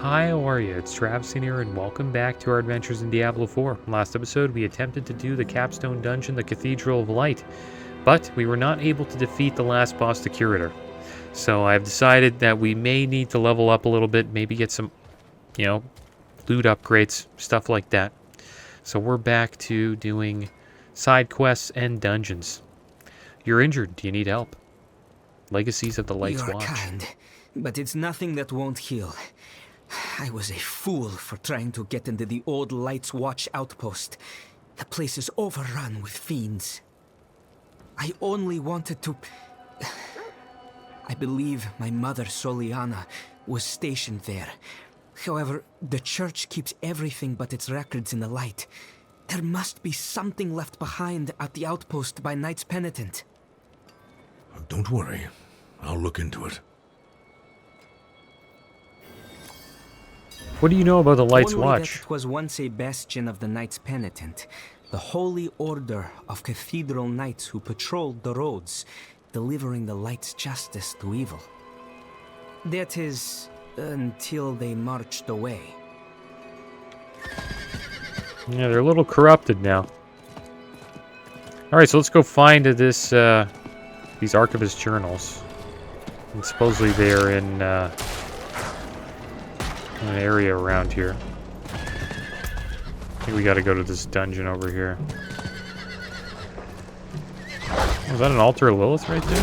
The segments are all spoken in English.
Hi, how are you? It's Travis here, and welcome back to our adventures in Diablo 4. Last episode, we attempted to do the capstone dungeon, the Cathedral of Light, but we were not able to defeat the last boss, the Curator. So I've decided that we may need to level up a little bit, maybe get some, loot upgrades, stuff like that. So we're back to doing side quests and dungeons. You're injured. Do you need help? Legacies of the Light's You're Watch. kind, but it's nothing that won't heal. I was a fool for trying to get into the old Light's Watch outpost. The place is overrun with fiends. I only wanted to... I believe my mother, Soliana, was stationed there. However, the church keeps everything but its records in the light. There must be something left behind at the outpost by Knights Penitent. Don't worry. I'll look into it. What do you know about the Light's Only Watch? that it was once a bastion of the Knights Penitent, the holy order of cathedral knights who patrolled the roads, delivering the light's justice to evil. That is, until they marched away. Yeah, they're a little corrupted now. Alright, so let's go find this, these archivist journals. And supposedly they're in, an area around here. I think we gotta go to this dungeon over here. Oh, is that an altar of Lilith right there?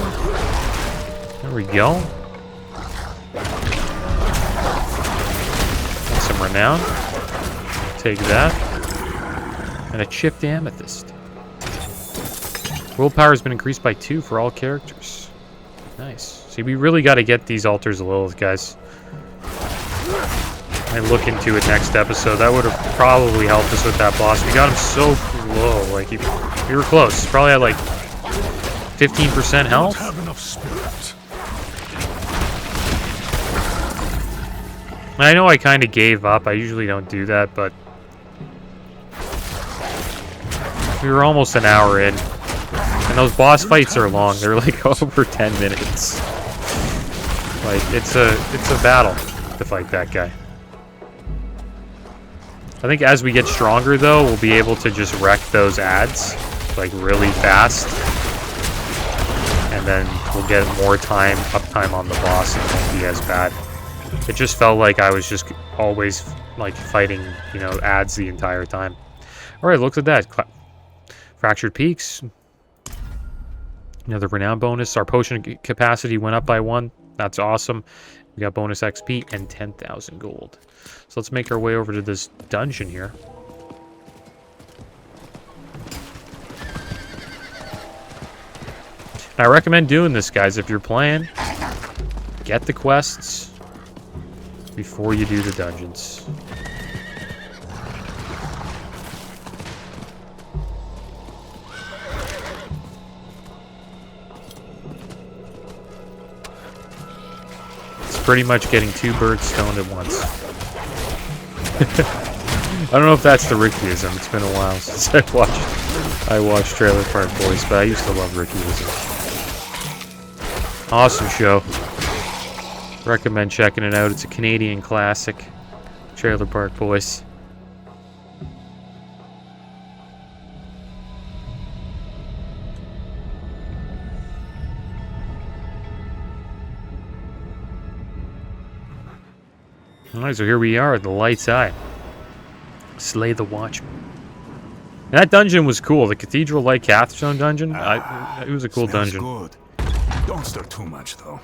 There we go. Got some renown. Take that. And a chipped amethyst. Willpower has been increased by 2 for all characters. Nice. See, we really gotta get these altars of Lilith, guys. I look into it next episode. That would have probably helped us with that boss. We got him so low. Like, we were close. Probably had like 15% health. Don't have enough spirit. I know I kind of gave up. I usually don't do that, but we were almost an hour in. And those boss fights are long. They're like over 10 minutes. Like, it's a battle to fight that guy. I think as we get stronger, though, we'll be able to just wreck those ads, like, really fast. And then we'll get more uptime on the boss, and it won't be as bad. It just felt like I was just always, like, fighting, ads the entire time. Alright, look at that. Fractured Peaks. Another renown bonus. Our potion capacity went up by 1. That's awesome. We got bonus XP and 10,000 gold. So let's make our way over to this dungeon here. I recommend doing this, guys, if you're playing. Get the quests before you do the dungeons. Pretty much getting 2 birds stoned at once. I don't know if that's the Rickyism. It's been a while since I watched Trailer Park Boys, but I used to love Rickyism. Awesome show. Recommend checking it out. It's a Canadian classic. Trailer Park Boys. Alright, so here we are at the Light's Eye. Slay the Watchman. That dungeon was cool. The Cathedral Light Capstone dungeon. It was a cool dungeon. Good. Don't stir too much, though.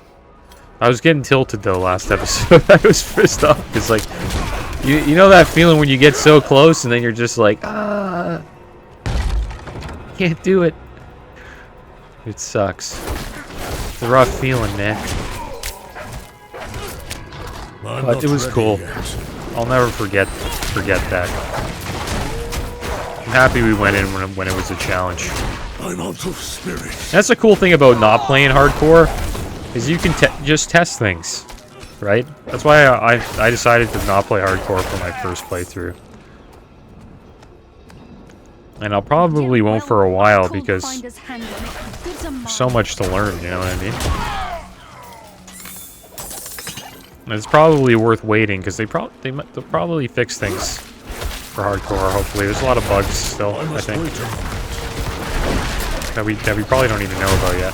I was getting tilted though last episode. I was pissed off because, like, you know that feeling when you get so close and then you're just like, can't do it. It sucks. It's a rough feeling, man. But it was cool. I'll never forget that. I'm happy we went in when it was a challenge. I'm out of spirit. That's the cool thing about not playing hardcore, is you can just test things, right? That's why I decided to not play hardcore for my first playthrough. And I'll probably won't for a while because there's so much to learn, you know what I mean? It's probably worth waiting because they'll probably fix things for hardcore. Hopefully, there's a lot of bugs still. I think that we probably don't even know about yet.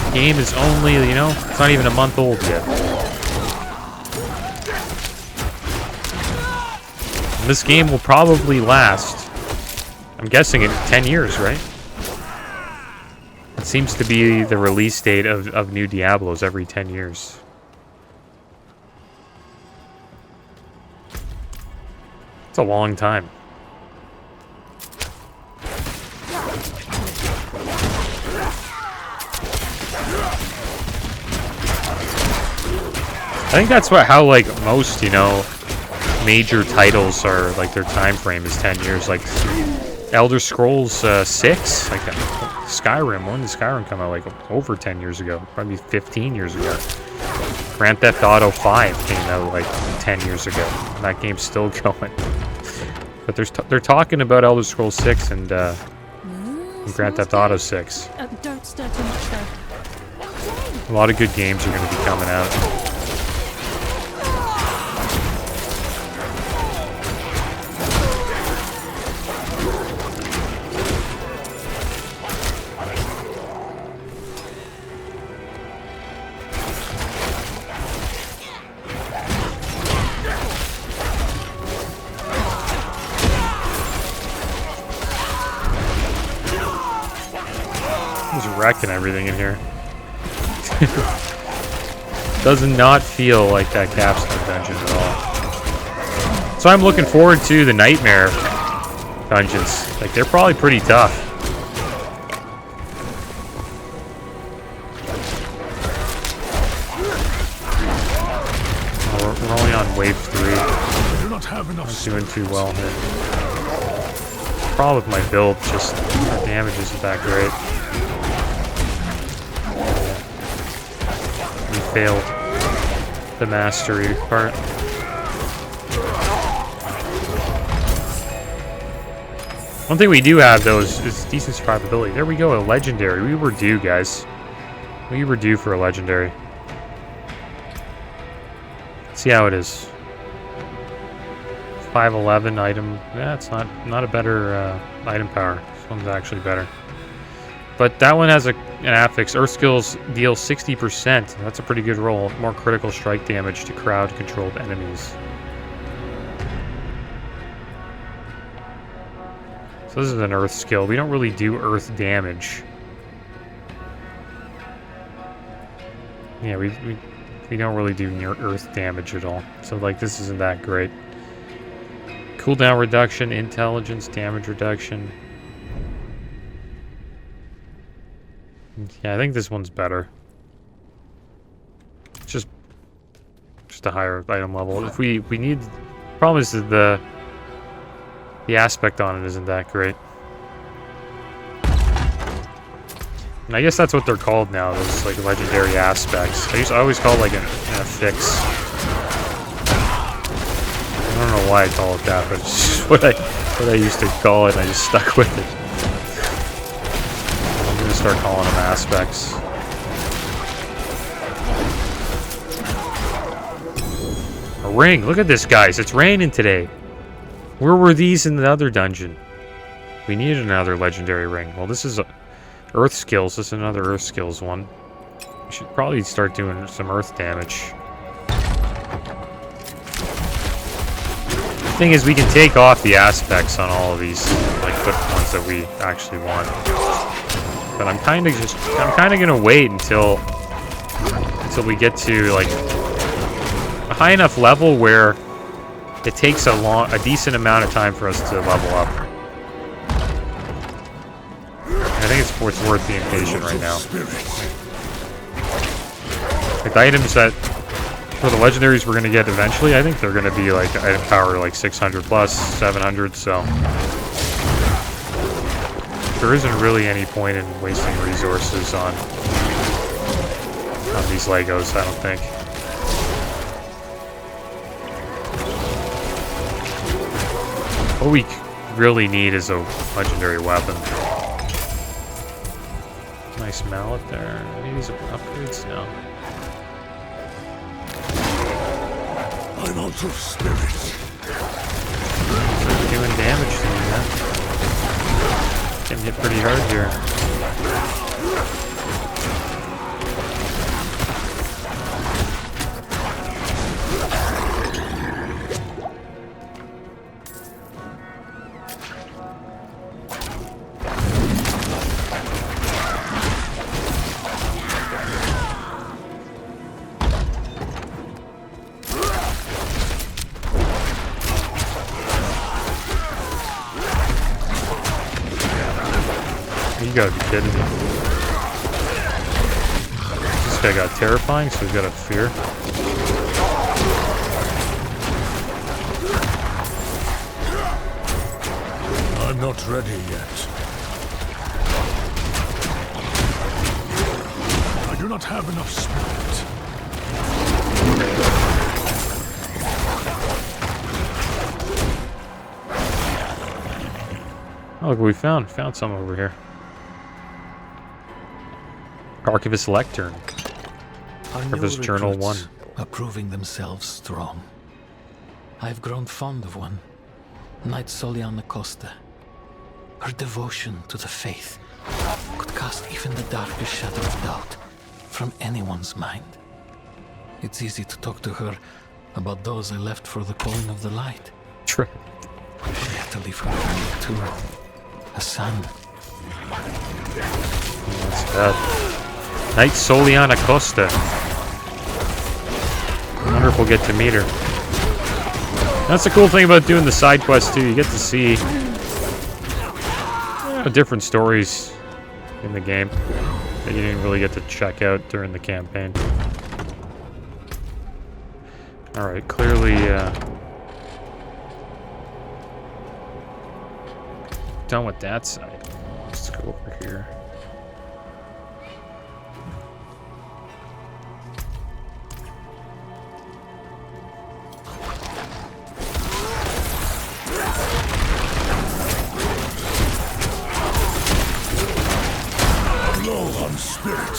The game is only, you know, it's not even a month old yet. This game will probably last, I'm guessing, in 10 years, right? It seems to be the release date of new Diablos every 10 years. It's a long time. I think that's how like most, you know, major titles are, like their time frame is 10 years. Like Elder Scrolls 6, like Skyrim. When did Skyrim come out? Like over 10 years ago, probably 15 years ago. Grand Theft Auto 5 came out like 10 years ago. And that game's still going. But they're talking about Elder Scrolls 6 and Grand Theft Auto 6. Don't stir too much though. A lot of good games are going to be coming out. Wrecking everything in here. Does not feel like that capstone dungeon at all. So I'm looking forward to the nightmare dungeons. Like, they're probably pretty tough. Oh, we're only on wave 3. Not doing too well here. Problem with my build, just the damage isn't that great. Failed the mastery part. One thing we do have, though, is decent survivability. There we go, a legendary. We were due, guys. We were due for a legendary. Let's see how it is. 511 item. Yeah, it's not a better item power. This one's actually better. But that one has an affix. Earth skills deal 60%. That's a pretty good roll. More critical strike damage to crowd-controlled enemies. So this is an earth skill. We don't really do earth damage. Yeah, we don't really do near earth damage at all. So like this isn't that great. Cooldown reduction, intelligence, damage reduction. Yeah, I think this one's better. It's just a higher item level. If we need, problem is that the aspect on it isn't that great. And I guess that's what they're called now. Those like legendary aspects. I always call it like an affix. I don't know why I call it that, but it's just what I used to call it. And I just stuck with it. Start calling them aspects. A ring. Look at this, guys. It's raining today. Where were these in the other dungeon? We needed another legendary ring. Well, this is earth skills. This is another earth skills one. We should probably start doing some earth damage. The thing is, we can take off the aspects on all of these, like the ones that we actually want. But I'm kind of gonna wait until we get to like a high enough level where it takes a decent amount of time for us to level up. I think it's worth being patient right now. Like the items that for the legendaries we're gonna get eventually, I think they're gonna be like item power like 600 plus, 700. So. There isn't really any point in wasting resources on these Legos, I don't think. What we really need is a legendary weapon. Nice mallet there. Maybe these are upgrades now. I'm out of spirit. Doing damage to me, man. Getting hit pretty hard here. You gotta be kidding me. This guy got terrifying, so he's got a fear. I'm not ready yet. I do not have enough spirit. Oh, look what we found. Found some over here. Archivist Lectern. Archivist Journal 1. Are proving themselves strong. I've grown fond of one. Knight Soliana Costa. Her devotion to the faith could cast even the darkest shadow of doubt from anyone's mind. It's easy to talk to her about those I left for the calling of the light. True. I had to leave her family too. A son. That's bad. Knight Soliana Costa. I wonder if we'll get to meet her. That's the cool thing about doing the side quests too. You get to see different stories in the game that you didn't really get to check out during the campaign. Alright, clearly done with that side. Let's go over here. Low on spirit.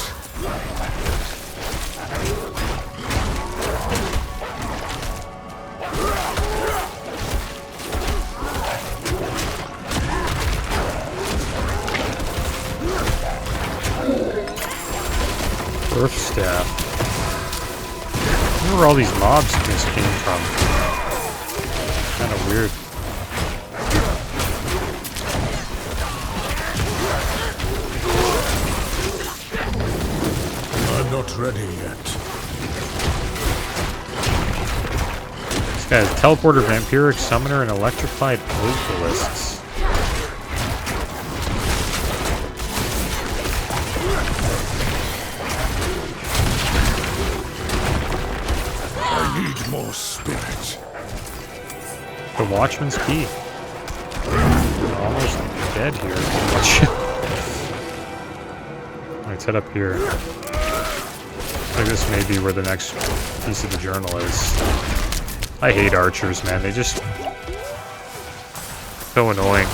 Earth Staff. I wonder where all these mobs just came from. Kind of weird. I'm not ready yet. This guy has Teleporter, Vampiric, Summoner, and Electrified Obelisks. Need more spirit. The Watchman's Key. We're almost dead here. Let's head up here. I think this may be where the next piece of the journal is. I hate archers, man. They just... so annoying.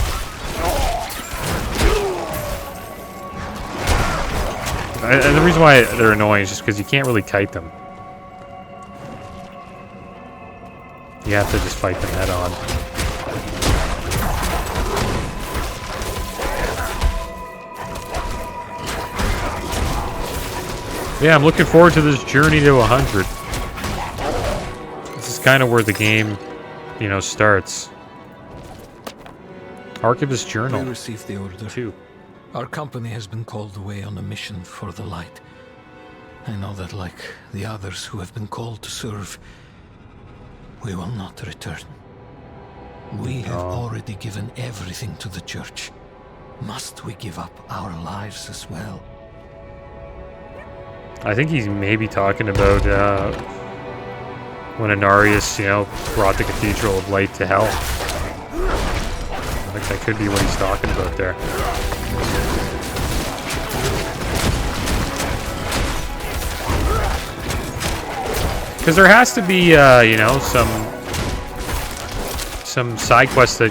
And the reason why they're annoying is just because you can't really kite them. You have to just fight them head on. Yeah, I'm looking forward to this journey to 100. This is kind of where the game, you know, starts. Archivist Journal. We received the order. 2. Our company has been called away on a mission for the light. I know that, like the others who have been called to serve, we will not return. We have already given everything to the church. Must we give up our lives as well? I think he's maybe talking about when Inarius, you know, brought the Cathedral of Light to hell. I think that could be what he's talking about there. Because there has to be, you know, some side quests that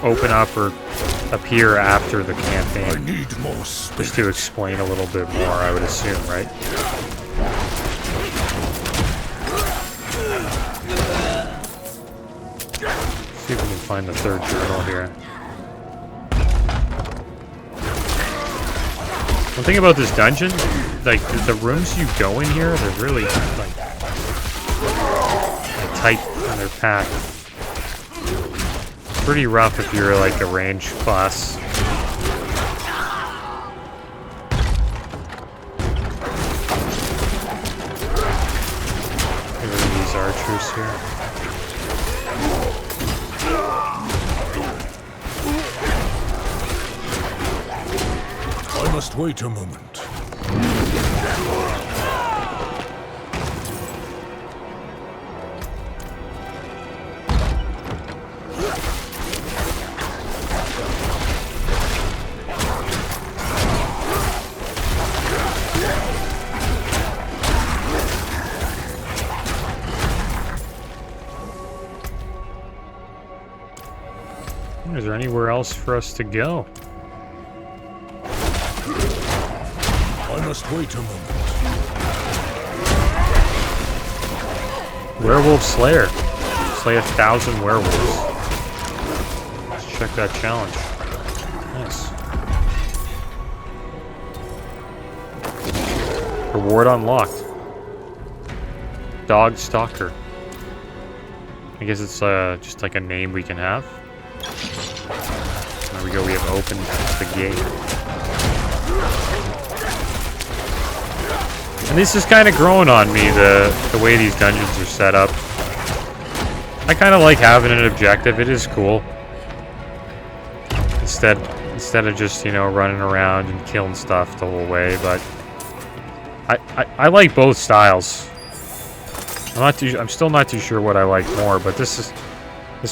open up or appear after the I campaign, need more just spirit. to explain a little bit more, I would assume, right? See if we can find the third journal here. One thing about this dungeon, like the rooms you go in here, they're really like tight and they're packed. Pretty rough if you're like a ranged class. Get rid of these archers here. I must wait a moment. Is there anywhere else for us to go? I must wait a moment. Werewolf Slayer. Slay 1,000 werewolves. Let's check that challenge. Nice. Reward unlocked. Dog Stalker. I guess it's just like a name we can have. There we go, we have opened the gate. And this is kind of growing on me, the way these dungeons are set up. I kind of like having an objective, it is cool. Instead of just, you know, running around and killing stuff the whole way, but I like both styles. I'm still not too sure what I like more, but this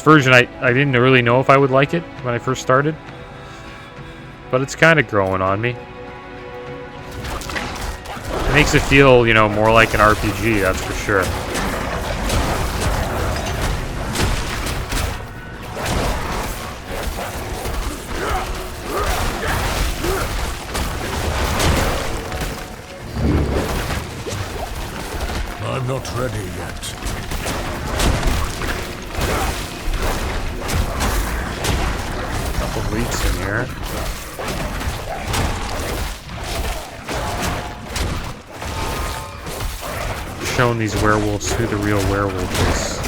version I didn't really know if I would like it when I first started. But it's kind of growing on me. It makes it feel, you know, more like an RPG, that's for sure. I'm not ready yet. Couple leaks in here. Showing these werewolves who the real werewolf is.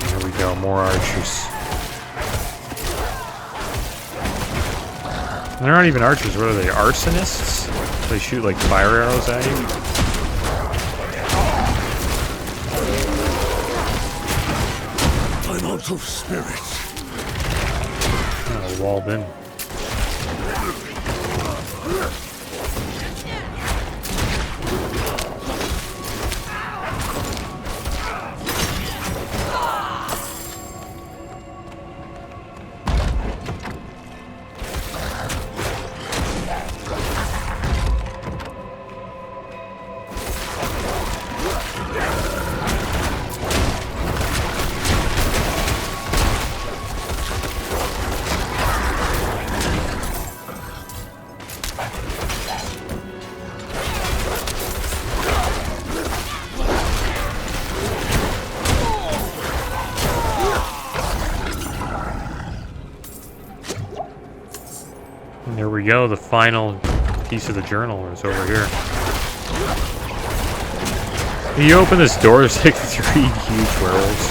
There we go, more archers. And they're not even archers, what are they? Arsonists? They shoot like fire arrows at you? I'm out of spirit. Oh, walled in. And there we go, the final piece of the journal is over here. When you open this door, there's like 3 huge werewolves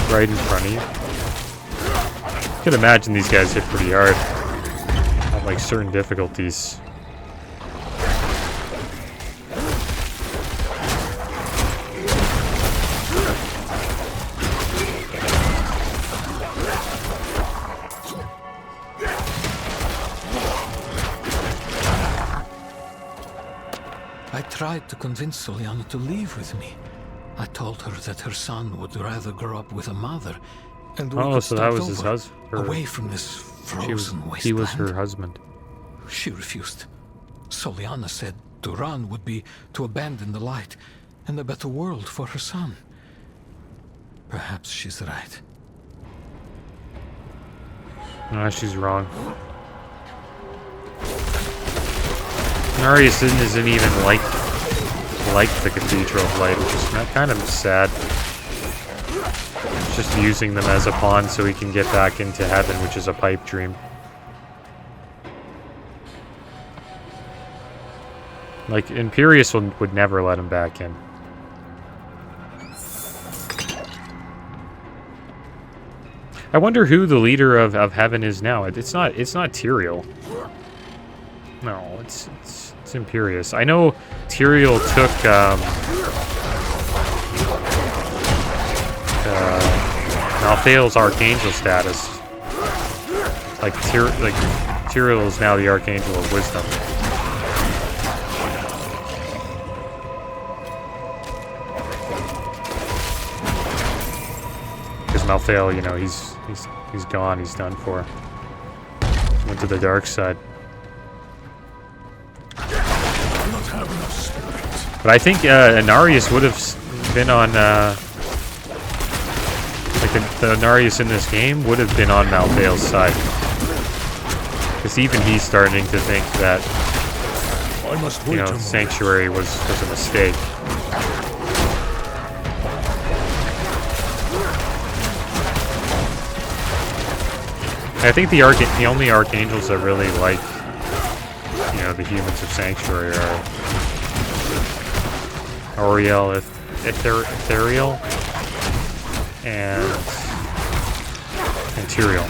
right in front of you. I could imagine these guys hit pretty hard at like certain difficulties. I tried to convince Soliana to leave with me. I told her that her son would rather grow up with a mother, And we Oh, could so that start was his over, husband. away from this frozen Oh, so that was his over. husband. Away from this frozen wasteland. He was her husband. She refused. Soliana said to run would be to abandon the light and a better world for her son. Perhaps she's right. No, she's wrong. Narius isn't even like the Cathedral of Light, which is kind of sad. Just using them as a pawn so he can get back into heaven, which is a pipe dream. Like, Imperius would never let him back in. I wonder who the leader of heaven is now. It's not Tyrael. No, it's Imperius. I know Tyrael took Malthael's Archangel status. Like Tyrael is now the Archangel of Wisdom. Because Malthael, you know, he's gone. He's done for. Went to the dark side. But I think Anarius would have been on, like the Anarius in this game would have been on Malthael's side. Because even he's starting to think that, you know, Sanctuary was a mistake. I think the only Archangels that really like, you know, the humans of Sanctuary are Auriel, Ethereal, and Tyrael.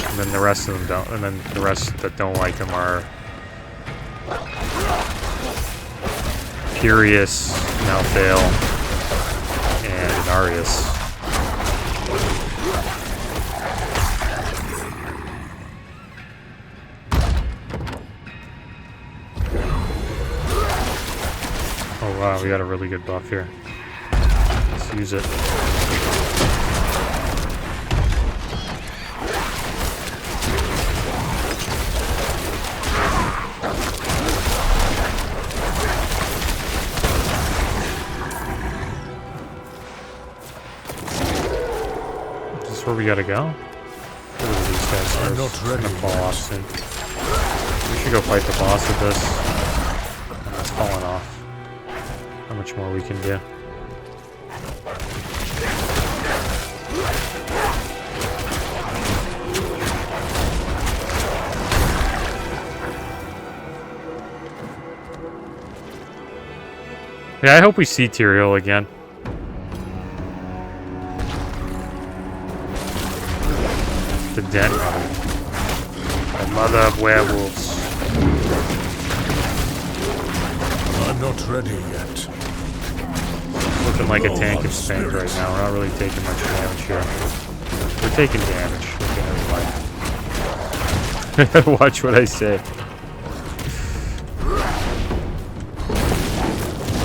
And then the rest of them don't. And then the rest that don't like him are Curious, Malthael, and Anarius. Oh wow, we got a really good buff here. Let's use it. Is this where we gotta go? Look at these guys. I'm not ready gonna fall off soon. We should go fight the boss with this. Oh, it's falling off. How much more we can do. Yeah, I hope we see Tyrael again. The den mother. The mother of werewolves. I'm not ready yet. Looking like a tank and spank right now. We're not really taking much damage here. We're taking damage. Okay, watch what I say.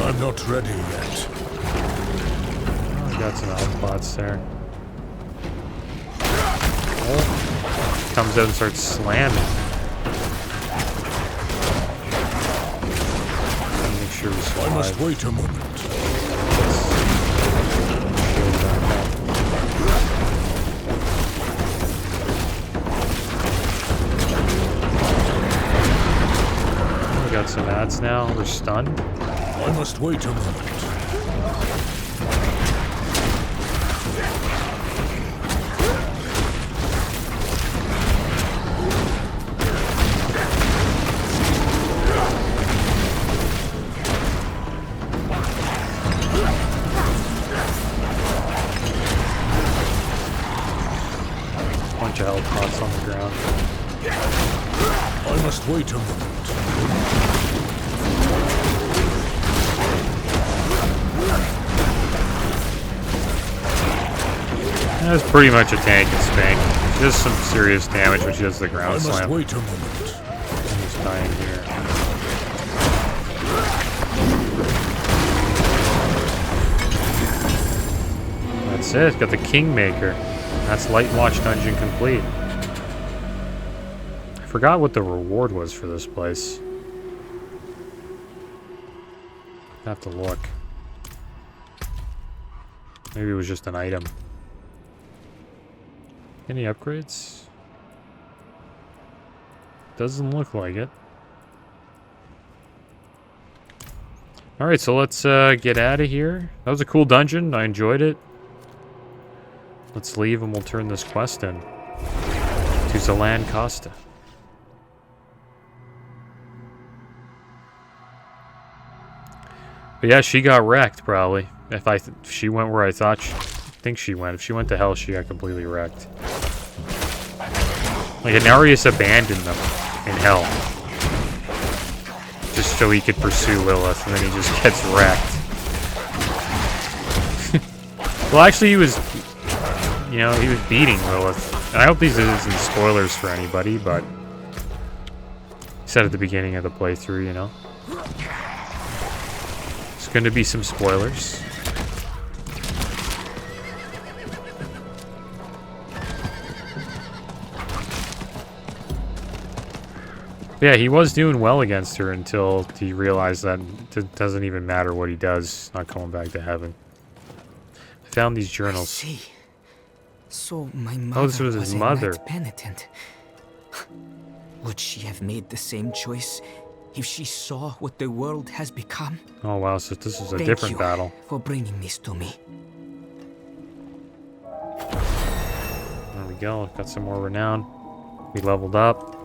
I'm not ready yet. Oh, I got some outpots there. Oh. Comes out and starts slamming. Make sure we survive. I must wait a moment. We got some ads now. We're stunned. I must wait a moment. Bunch of health pots on the ground. I must wait a moment. That's pretty much a tank and spank. She does some serious damage when she does the ground I must slam. wait a moment. He's dying here. That's it. Got the Kingmaker. That's Light Watch dungeon complete. I forgot what the reward was for this place. I have to look. Maybe it was just an item. Any upgrades? Doesn't look like it. Alright, so let's get out of here. That was a cool dungeon. I enjoyed it. Let's leave and we'll turn this quest in. To Zelan Costa. But yeah, she got wrecked, probably. If she went where I think she went. If she went to hell, she got completely wrecked. Like, Inarius abandoned them in hell. Just so he could pursue Lilith, and then he just gets wrecked. Well, actually, he was, you know, he was beating Lilith. And I hope these isn't spoilers for anybody, but I said at the beginning of the playthrough, you know. There's going to be some spoilers. Yeah, he was doing well against her until he realized that it doesn't even matter what he does, not going back to heaven. I found these journals. I see. So my mother this was his a mother. knight penitent. Would she have made the same choice if she saw what the world has become? Oh wow, so this is a Thank different you battle. for bringing this to me. There we go, got some more renown. We leveled up.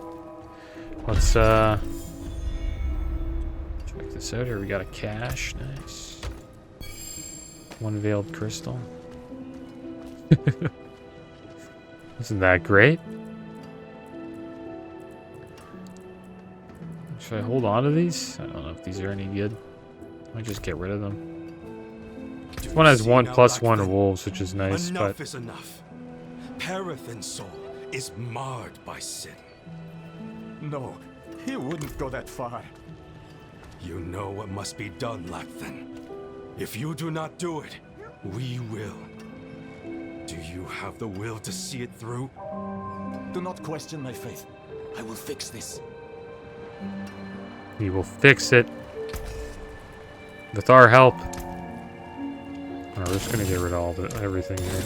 Let's check this out here. We got a cache, nice. One veiled crystal. Isn't that great? Should I hold on to these? I don't know if these are any good. I might just get rid of them. This one has 1+1 wolves, which is nice, enough but is enough. Perethin's soul is marred by sin. No, he wouldn't go that far. You know what must be done, Lapthan. If you do not do it, we will. Do you have the will to see it through? Do not question my faith. I will fix this. we will fix it with our help. Oh, we're just gonna get rid of everything here.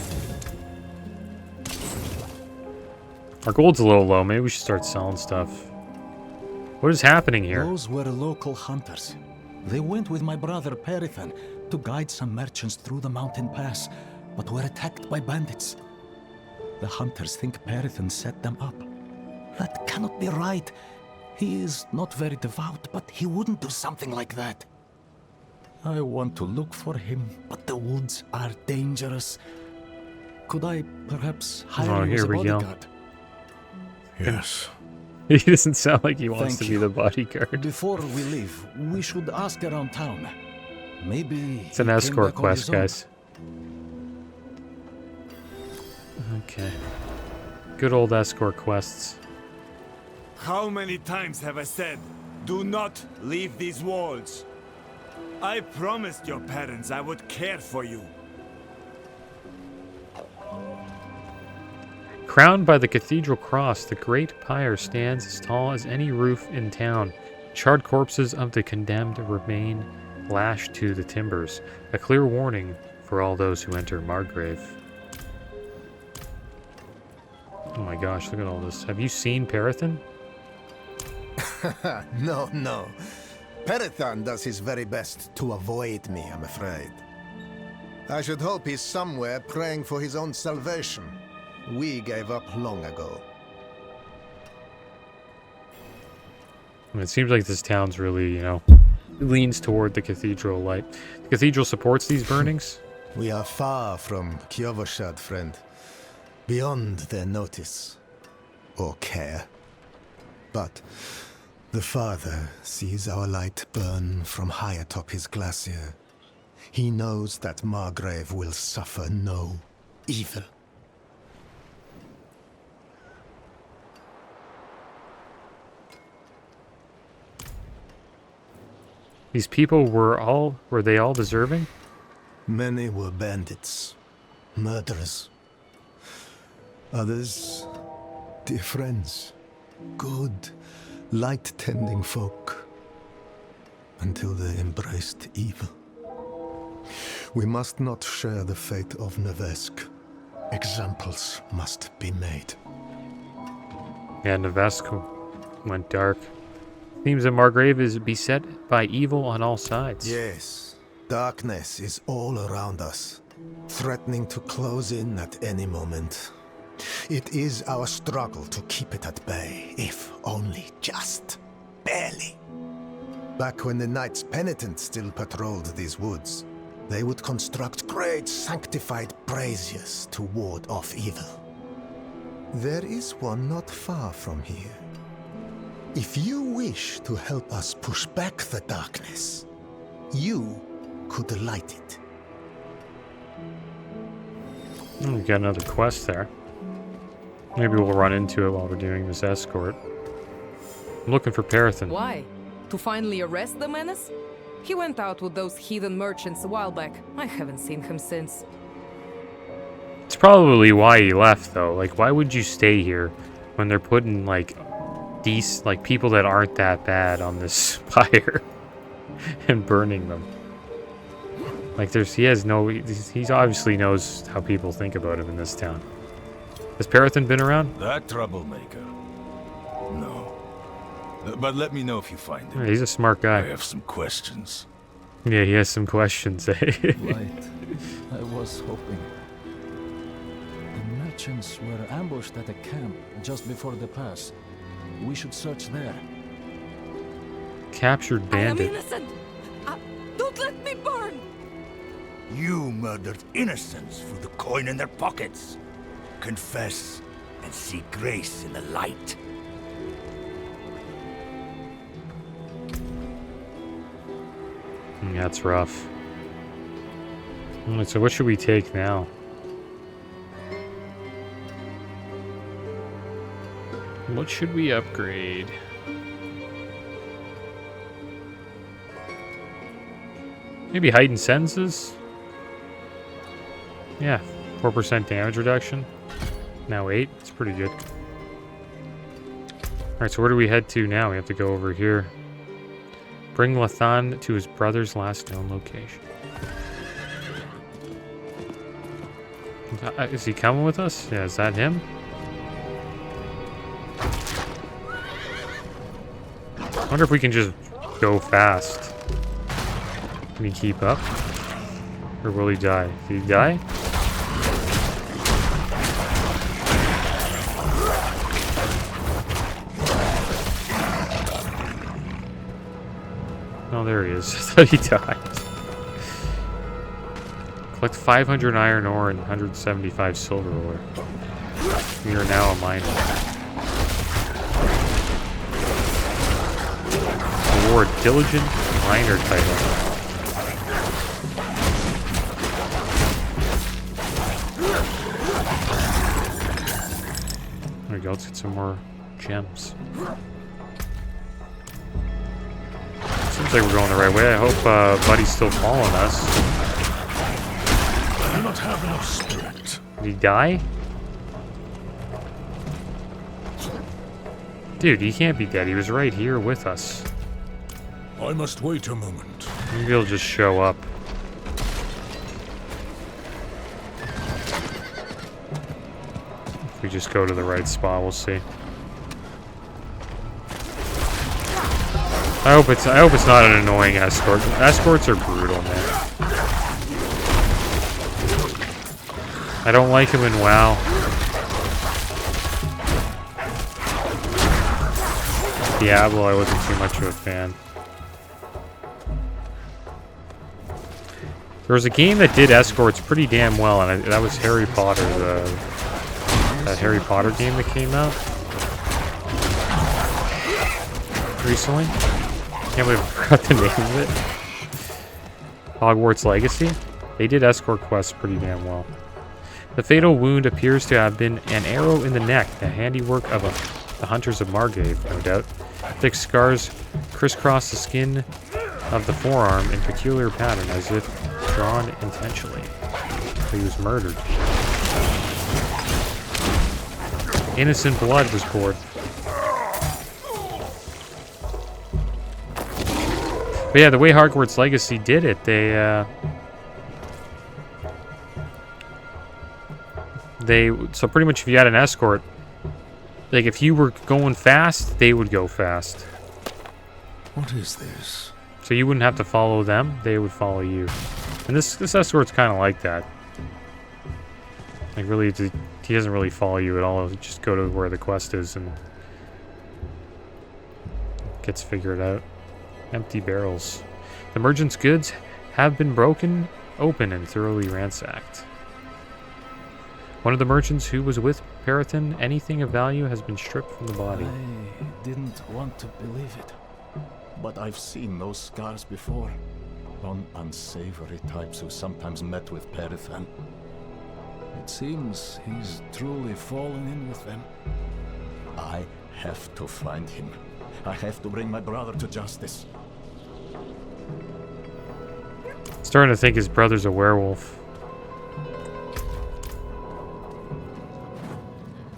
Our gold's a little low. Maybe we should start selling stuff. What is happening here? Those were local hunters. They went with my brother Perethan to guide some merchants through the mountain pass, but were attacked by bandits. The hunters think Perethan set them up. That cannot be right. He is not very devout, but he wouldn't do something like that. I want to look for him, but the woods are dangerous. Could I perhaps hire you as a bodyguard? Yes. He doesn't sound like he wants Thank to be you. the bodyguard. Before we leave, we should ask around town. Maybe It's an he came escort back on his quest, own. guys. Okay. Good old escort quests. How many times have I said, do not leave these walls? I promised your parents I would care for you. Crowned by the cathedral cross, the great pyre stands as tall as any roof in town. Charred corpses of the condemned remain lashed to the timbers. A clear warning for all those who enter Margrave. Oh my gosh, look at all this. Have you seen Perethin? No. Perethan does his very best to avoid me, I'm afraid. I should hope he's somewhere praying for his own salvation. We gave up long ago. It seems like this town's really, you know, leans toward the cathedral light. The cathedral supports these burnings? We are far from Kiovoshad, friend. Beyond their notice. Or care. But the Father sees our light burn from high atop his glacier. He knows that Margrave will suffer no evil. These people were they all deserving? Many were bandits, murderers. Others, dear friends, good, light-tending folk, until they embraced evil. We must not share the fate of Nevesk. Examples must be made. Yeah, Nevesk went dark. Seems that Margrave is beset by evil on all sides. Yes, darkness is all around us, threatening to close in at any moment. It is our struggle to keep it at bay, if only just barely. Back when the Knights Penitent still patrolled these woods, they would construct great sanctified braziers to ward off evil. There is one not far from here. If you wish to help us push back the darkness, you could light it. We got another quest there. Maybe we'll run into it while we're doing this escort. I'm looking for Parathan. Why? To finally arrest the menace? He went out with those heathen merchants a while back. I haven't seen him since. It's probably why he left, though. Like, why would you stay here when they're putting, like, people that aren't that bad on this fire and burning them? Like, he obviously knows how people think about him in this town. Has Parathan been around? That troublemaker? No. But let me know if you find him. Yeah, he's a smart guy. I have some questions. Yeah, he has some questions, eh? Right. I was hoping. The merchants were ambushed at a camp just before the pass. We should search there. Captured bandit. I am innocent! Don't let me burn! You murdered innocents for the coin in their pockets. Confess and seek grace in the light. That's rough. Alright, so what should we take now? What should we upgrade? Maybe heightened senses? Yeah, 4% damage reduction. Now 8. It's pretty good. Alright, so where do we head to now? We have to go over here. Bring Lathan to his brother's last known location. Is he coming with us? Yeah, is that him? I wonder if we can just go fast. Can he keep up? Or will he die? Did he die? Oh, there he is. I thought he died. Collect 500 iron ore and 175 silver ore. We are now a miner. Award Diligent Miner title. There we go. Let's get some more gems. Seems like we're going the right way. I hope Buddy's still following us. I do not have enough spirit. Did he die? Dude, he can't be dead. He was right here with us. I must wait a moment. Maybe he'll just show up. If we just go to the right spot, we'll see. I hope it's not an annoying escort. Escorts are brutal, man. I don't like him in WoW. Diablo, I wasn't too much of a fan. There was a game that did escorts pretty damn well, and that was Harry Potter, that Harry Potter game that came out recently. Can't believe I forgot the name of it. Hogwarts Legacy. They did escort quests pretty damn well. The fatal wound appears to have been an arrow in the neck, the handiwork of the hunters of Margrave, no doubt. Thick scars crisscross the skin of the forearm in peculiar pattern, as if drawn intentionally. He was murdered. Innocent blood was poured. But yeah, the way Hogwarts Legacy did it, so pretty much if you had an escort, like if you were going fast, they would go fast. What is this? So you wouldn't have to follow them, they would follow you. And this escort's kind of like that. Like really, he doesn't really follow you at all. He'll just go to where the quest is and gets figured out. Empty barrels. The merchant's goods have been broken open and thoroughly ransacked. One of the merchants who was with Perithan, anything of value has been stripped from the body. I didn't want to believe it, but I've seen those scars before. On unsavory types who sometimes met with Perithan. It seems he's truly fallen in with them. I have to find him. I have to bring my brother to justice. Starting to think his brother's a werewolf.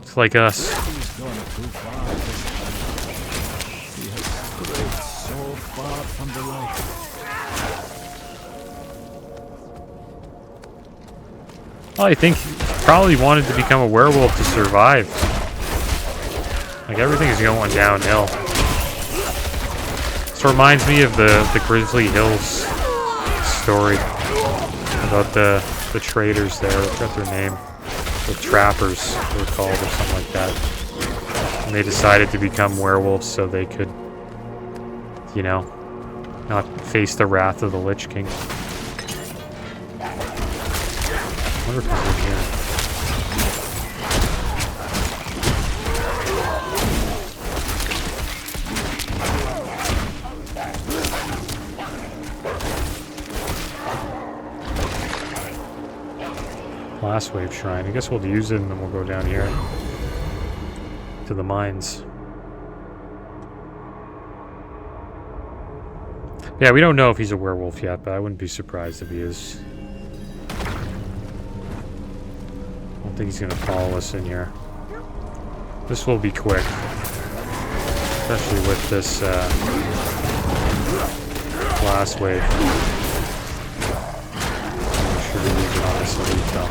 It's like us. He's gone too far. He has strayed so far from the light. Well, I think he probably wanted to become a werewolf to survive. Like everything is going downhill. This reminds me of the Grizzly Hills story about the traders there. I forgot their name. The trappers they were called or something like that. And they decided to become werewolves so they could, you know, not face the wrath of the Lich King. I wonder if he's in here. Last wave shrine. I guess we'll use it and then we'll go down here to the mines. Yeah, we don't know if he's a werewolf yet, but I wouldn't be surprised if he is. I don't think he's gonna follow us in here. This will be quick, especially with this last wave. Make sure to use it on this elite though.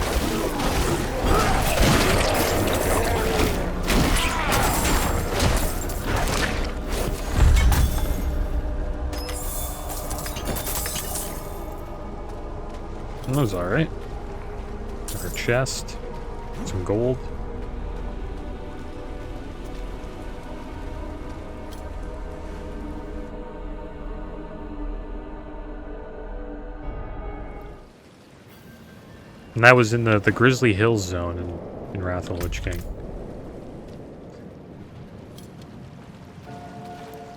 That was alright. Our chest. Some gold. And that was in the Grizzly Hills zone in Wrath of the Lich King.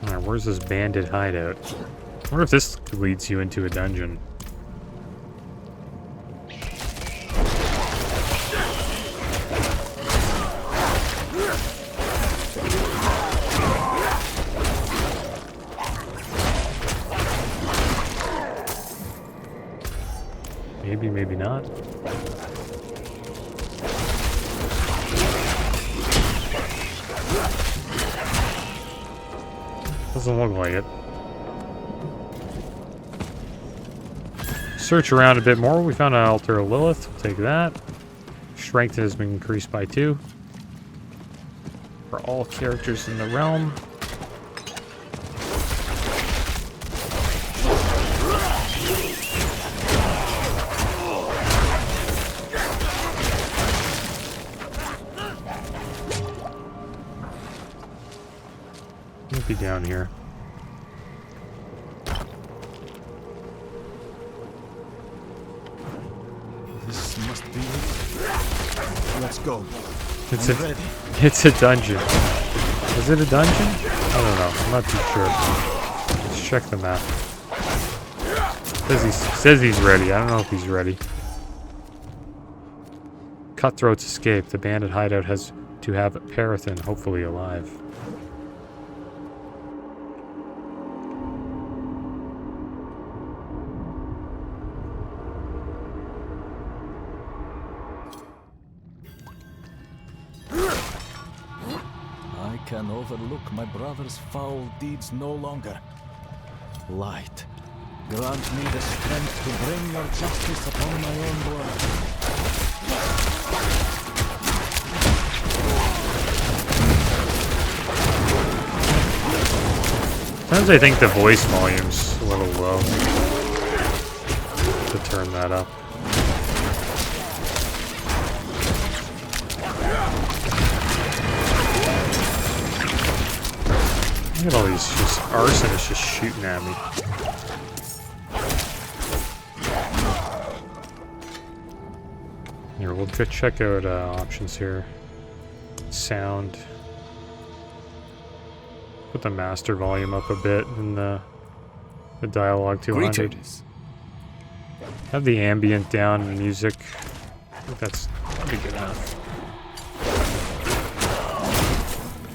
Alright, where's this bandit hideout? I wonder if this leads you into a dungeon. Maybe, maybe not. Doesn't look like it. Search around a bit more. We found an altar of Lilith. We'll take that. Strength has been increased by 2. For all characters in the realm. Be down here. This must be it. Let's go. It's I'm ready. It's a dungeon. Is it a dungeon? I don't know. I'm not too sure. Let's check the map. Says he's ready. I don't know if he's ready. Cutthroats escape. The bandit hideout has to have Perithan hopefully alive. can overlook my brother's foul deeds no longer. Light, grant me the strength to bring your justice upon my own blood. Sometimes I think the voice volume's a little low. To turn that up. Look at all these just arsonists just shooting at me. Here, we'll go check out options here. Sound. Put the master volume up a bit and the dialogue 200. Greetings. Have the ambient down and music. I think that'd be good enough.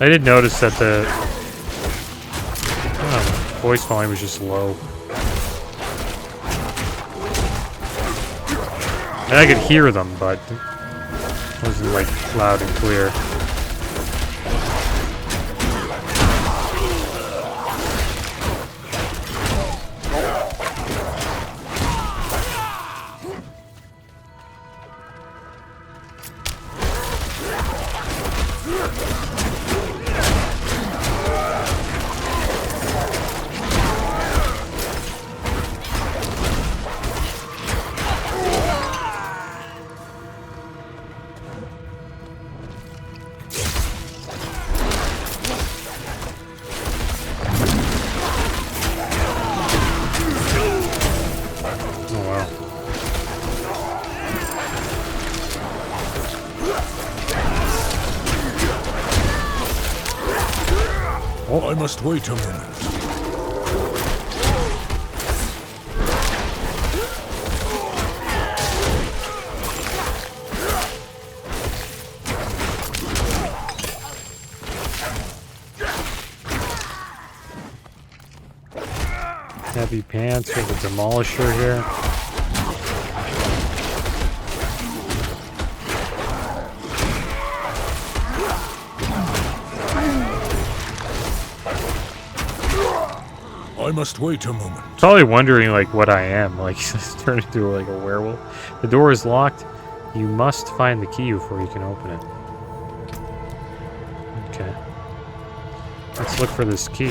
I did notice that the voice volume was just low. And I could hear them, but it wasn't like loud and clear. I must wait a moment. Heavy pants with a demolisher here. I must wait a moment. Probably wondering like what I am, like turned into like a werewolf. The door is locked. You must find the key before you can open it. Okay. Let's look for this key.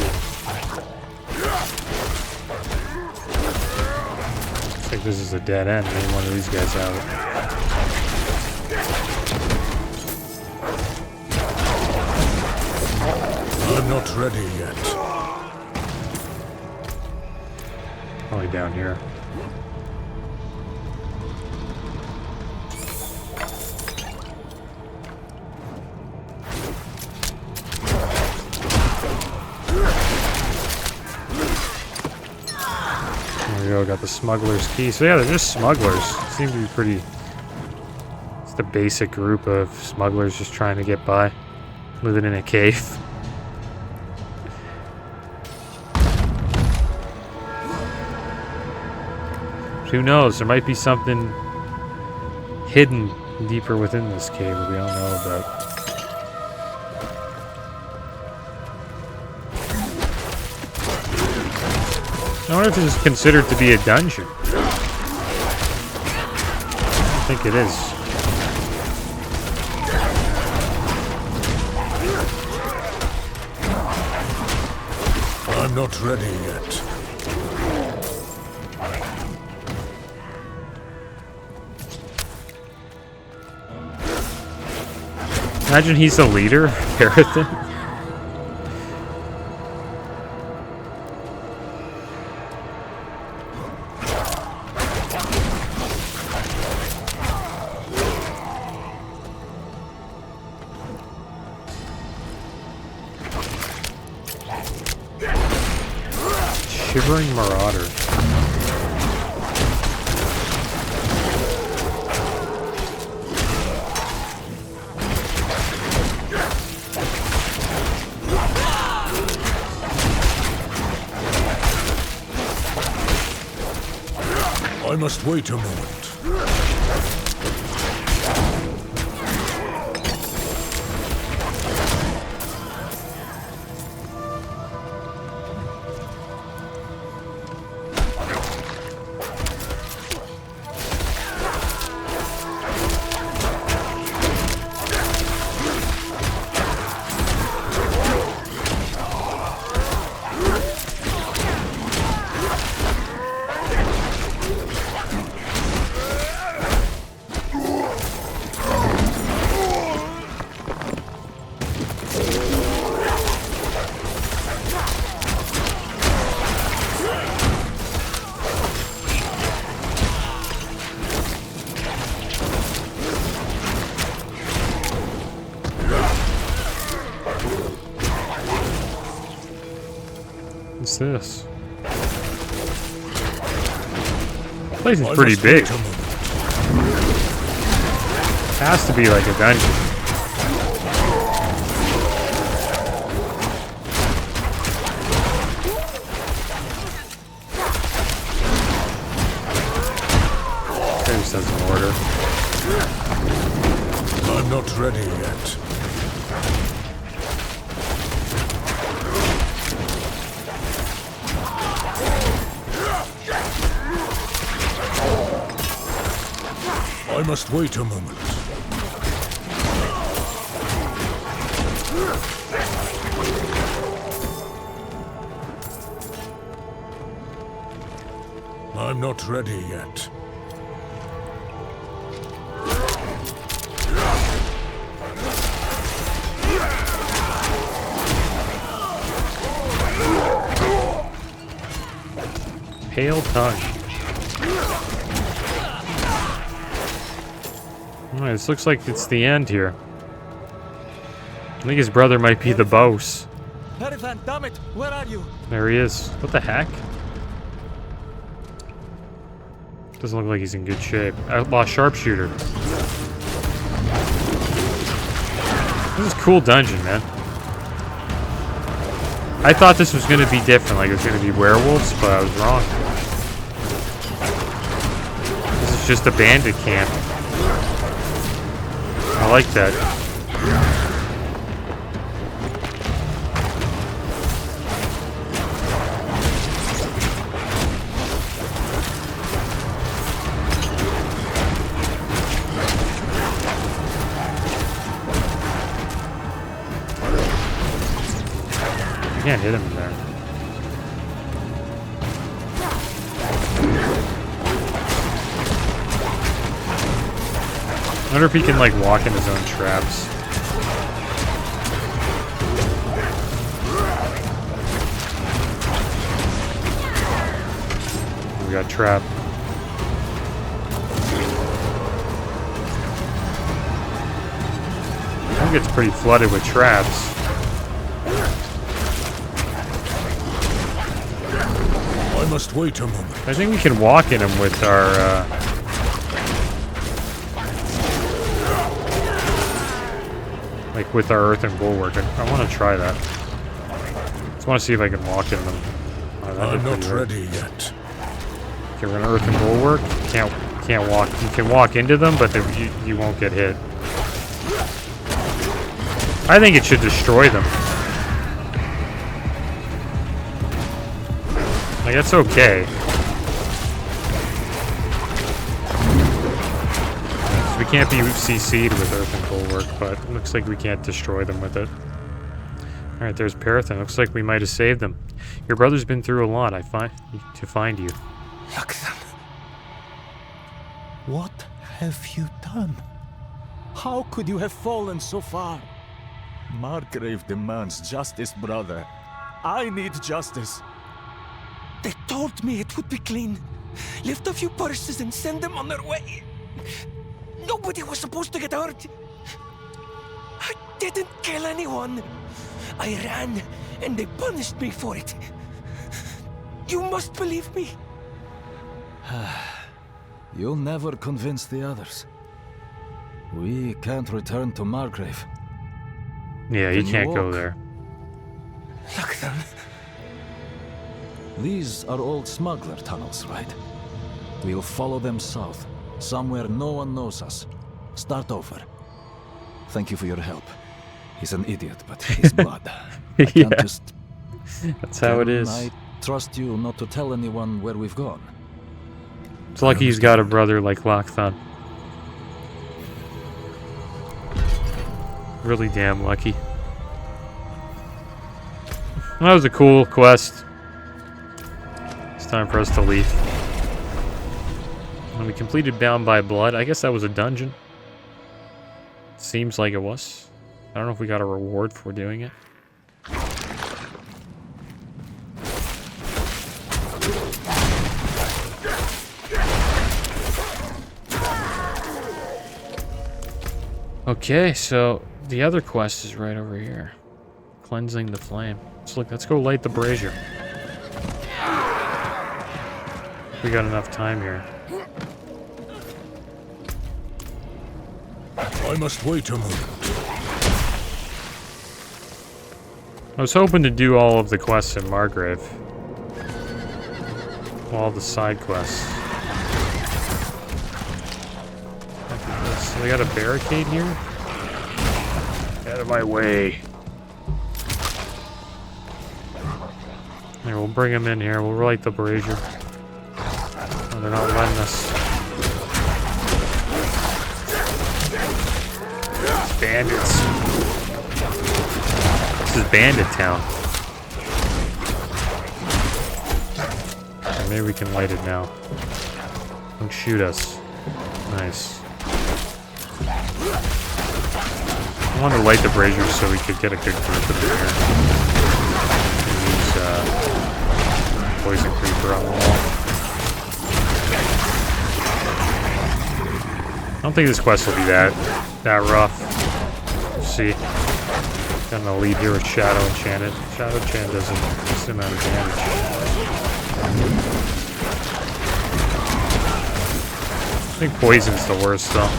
Looks like this is a dead end. Maybe one of these guys out. I'm not ready yet. Probably down here. There we go, got the smuggler's key. So yeah, they're just smugglers. Seem to be pretty... It's the basic group of smugglers just trying to get by. Living in a cave. Who knows? There might be something hidden deeper within this cave that we don't know about. I wonder if this is considered to be a dungeon. I think it is. I'm not ready yet. Imagine he's the leader, Perithan. Shivering Marauder. I must wait a moment. What's this? This place is pretty big. Has to be like a dungeon. There's some order. I'm not ready yet. I must wait a moment. I'm not ready yet. Pale tongue. Alright, this looks like it's the end here. I think his brother might be the boss. Perifan, damn it, where are you? There he is. What the heck? Doesn't look like he's in good shape. Outlaw sharpshooter. This is a cool dungeon, man. I thought this was going to be different, like it was going to be werewolves, but I was wrong. This is just a bandit camp. I like that. You can't hit him there. I wonder if he can, like, walk in his own traps. We got trapped. I think it's pretty flooded with traps. I must wait a moment. I think we can walk in them with our, like with our earthen bulwark. I want to try that. Just want to see if I can walk in them. Oh, I'm not ready yet. Okay, we're gonna earthen bulwark. Can't walk. You can walk into them, but you won't get hit. I think it should destroy them. Like, that's okay. So we can't be CC'd with earthen bulwark, but it looks like we can't destroy them with it. Alright, there's Parathan. Looks like we might have saved them. Your brother's been through a lot, to find you. Laksan. What have you done? How could you have fallen so far? Margrave demands justice, brother. I need justice. They told me it would be clean. Lift a few purses and send them on their way. Nobody was supposed to get hurt. I didn't kill anyone. I ran, and they punished me for it. You must believe me. You'll never convince the others. We can't return to Margrave. Yeah, you can't go there. Laksan. These are old smuggler tunnels, right? We'll follow them south, somewhere no one knows us. Start over. Thank you for your help. He's an idiot, but his blood. I can't just... That's how it is. I trust you not to tell anyone where we've gone. It's lucky he's got a brother like Lakthan. Really damn lucky. That was a cool quest. It's time for us to leave. And we completed Bound by Blood. I guess that was a dungeon. Seems like it was. I don't know if we got a reward for doing it. Okay, so the other quest is right over here. Cleansing the flame. Let's go light the brazier. We got enough time here. I must wait a moment. I was hoping to do all of the quests in Margrave. All the side quests. So they got a barricade here? Out of my way. Here, we'll bring them in here. We'll light the brazier. Oh, they're not letting us. Bandits. This is Bandit Town. Okay, maybe we can light it now. Don't shoot us. Nice. I wanted to light the brazier so we could get a good group in here. And use poison creeper on the wall. I don't think this quest will be that rough. We'll see. Got an elite here with Shadow Enchanted. Shadow Enchanted does a decent amount of damage. I think poison's the worst though.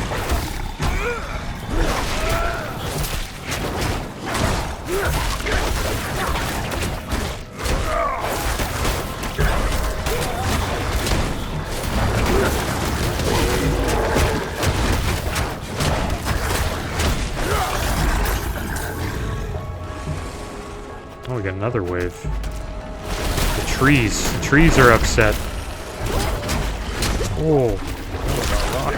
Oh, we got another wave. The trees are upset. Oh, that was a rock.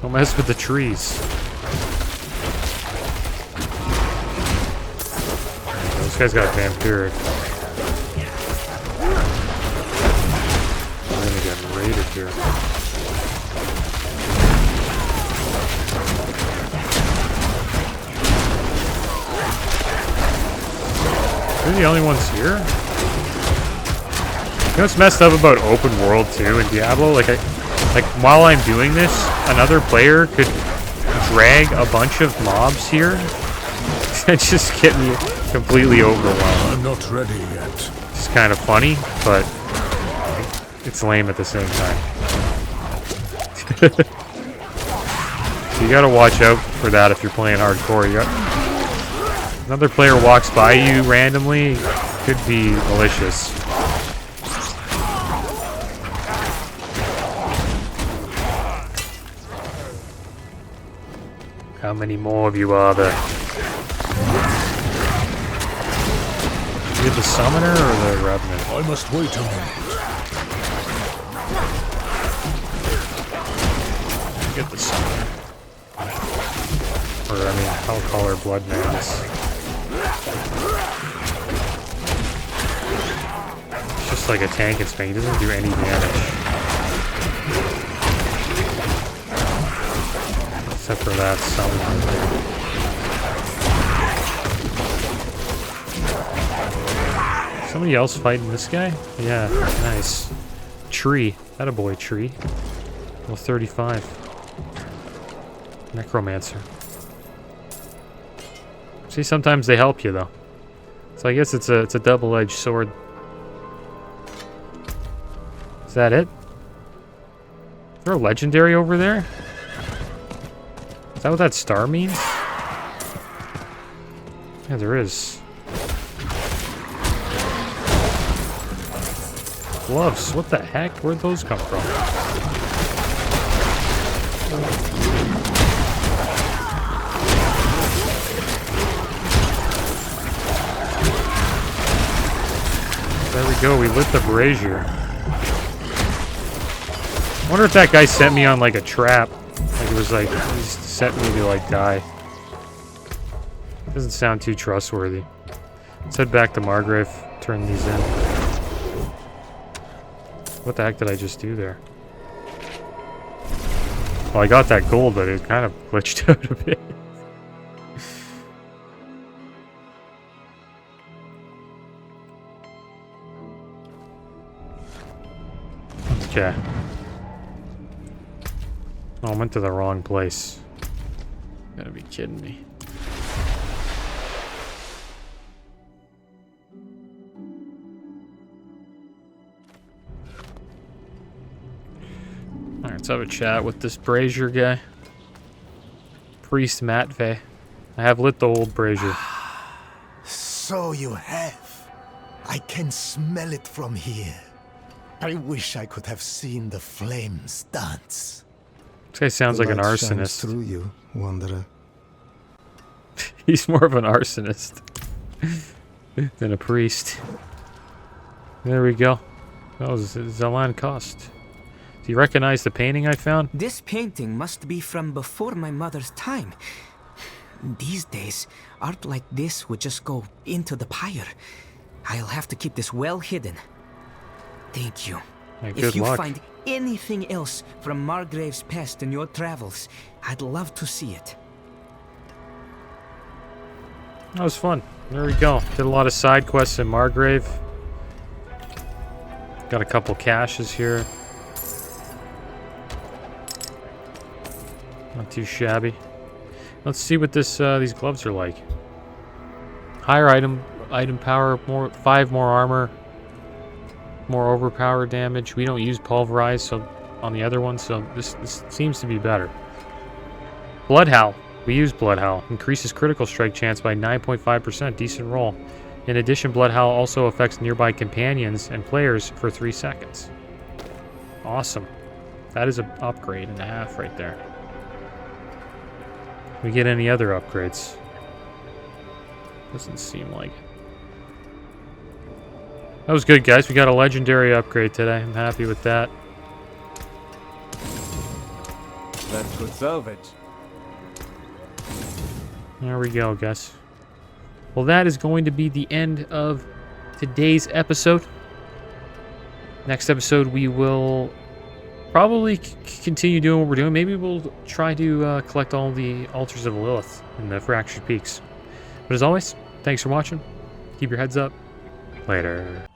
Don't mess with the trees. This guy's got vampiric. We're gonna get raided here. We're the only ones here? You know what's messed up about open world too in Diablo? Like while I'm doing this, another player could drag a bunch of mobs here and just get me completely overwhelmed. I'm not ready yet. It's kind of funny, but it's lame at the same time. So you gotta watch out for that if you're playing hardcore. You got another player walks by you randomly, could be malicious. How many more of you are there? You the summoner or the revenant? I must wait a moment. Get the summoner. Or, I mean, I'll call her Blood Madness. It's just like a tank and spam. He doesn't do any damage. Except for that summoner. Somebody else fighting this guy? Yeah, nice. Tree. Attaboy, tree. Level 35. Necromancer. See, sometimes they help you though. So I guess it's a double-edged sword. Is that it? Is there a legendary over there? Is that what that star means? Yeah, there is. Gloves. What the heck? Where'd those come from? There we go. We lit the brazier. I wonder if that guy set me on like a trap. Like it was like he set me to like die. Doesn't sound too trustworthy. Let's head back to Margrave. Turn these in. What the heck did I just do there? Well, I got that gold, but it kind of glitched out a bit. Okay. Oh, I went to the wrong place. Gotta be kidding me. Alright, let's have a chat with this brazier guy. Priest Matvey. I have lit the old brazier. So you have. I can smell it from here. I wish I could have seen the flames dance. This guy sounds The like an light shines arsonist. through you, wanderer. He's more of an arsonist than a priest. There we go. That was Zelan Kost. Do you recognize the painting I found? This painting must be from before my mother's time. These days, art like this would just go into the pyre. I'll have to keep this well hidden. Thank you. Hey, If good you luck. find anything else from Margrave's past in your travels, I'd love to see it. That was fun. There we go. Did a lot of side quests in Margrave. Got a couple caches here. Not too shabby. Let's see what this these gloves are like. Higher item power, 5 more armor, more overpower damage. We don't use pulverize so on the other one, so this seems to be better. Bloodhowl. We use Bloodhowl. Increases critical strike chance by 9.5%. Decent roll. In addition, Bloodhowl also affects nearby companions and players for 3 seconds. Awesome. That is an upgrade and a half right there. We get any other upgrades? Doesn't seem like it. That was good, guys. We got a legendary upgrade today. I'm happy with that. That's good salvage. There we go, guys. Well, that is going to be the end of today's episode. Next episode, we will probably continue doing what we're doing. Maybe we'll try to collect all the Altars of Lilith in the Fractured Peaks. But as always, thanks for watching. Keep your heads up. Later.